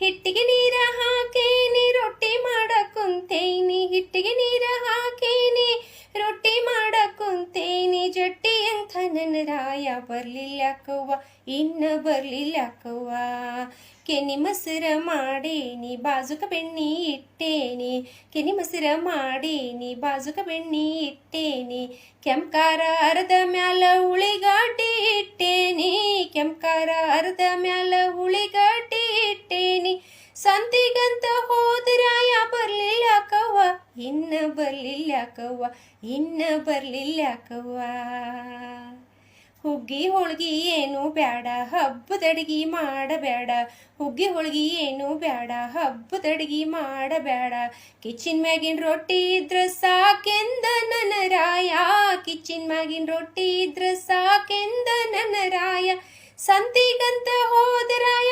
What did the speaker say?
ಹಿಟ್ಟಿಗೆ ನೀರ ಹಾಕೇನಿ ರೊಟ್ಟಿ ಮಾಡಕ್ ಕುಂತೇನಿ, ಹಿಟ್ಟಿಗೆ ನೀರ ಹಾಕೇನಿ ರೊಟ್ಟಿ ಮಾಡಕ್ ಕುಂತೇನಿ. ಜಟ್ಟಿ ಅಂತ ನನ್ನ ರಾಯ ಬರ್ಲಿಲ್ಲಕ್ಕವ್ವ, ಇನ್ನ ಬರ್ಲಿಲ್ಲಕ್ಕವ್ವ. ಕೆನಿ ಮೊಸರ ಮಾಡೇನಿ ಬಾಜುಕ ಬೆಣ್ಣಿ ಇಟ್ಟೇನಿ, ಕೆನಿ ಮೊಸರ ಮಾಡೇನಿ ಬಾಜುಕ ಬೆಣ್ಣಿ ಇಟ್ಟೇನಿ. ಕೆಂಪ್ಕಾರ ಅರ್ಧ ಮ್ಯಾಲ ಉಳಿಗಡ್ಡಿ ಇಟ್ಟೇನಿ, ಕೆಂಪ್ಕಾರ ಅರ್ಧ ಮ್ಯಾಲ ಉಳಿಗಡ್ಡಿ ಇಟ್ಟೇನಿ. ಸಂತಿಗಂತ ಹೋದ್ರಾಯ ಬರ್ಲಿಲ್ಲಕ್ಕವ್ವ, ಇನ್ನ ಬರ್ಲಿಲ್ಲಕ್ಕವ್ವ, ಇನ್ನ ಬರ್ಲಿಲ್ಲಕ್ಕವ್ವ. ಹುಗ್ಗಿ ಹೋಳ್ಗಿ ಏನು ಬ್ಯಾಡ ಹಬ್ಬದಡ್ಗಿ ಮಾಡಬೇಡ, ಹುಗ್ಗಿ ಹೋಳ್ಗಿ ಏನು ಬ್ಯಾಡ ಹಬ್ಬದಡ್ಗಿ ಮಾಡಬೇಡ. ಕಿಚಿನ್ ಮ್ಯಾಗಿನ ರೊಟ್ಟಿ ಇದ್ರ ಸಾಕೆಂದ ನನ್ನ ರಾಯ, ಕಿಚಿನ್ ಮ್ಯಾಗಿನ ರೊಟ್ಟಿ ಇದ್ರ ಸಾಕೆಂದ ನನ್ನ ರಾಯ. ಸಂತಿಗಂತ ಹೋದರಾಯ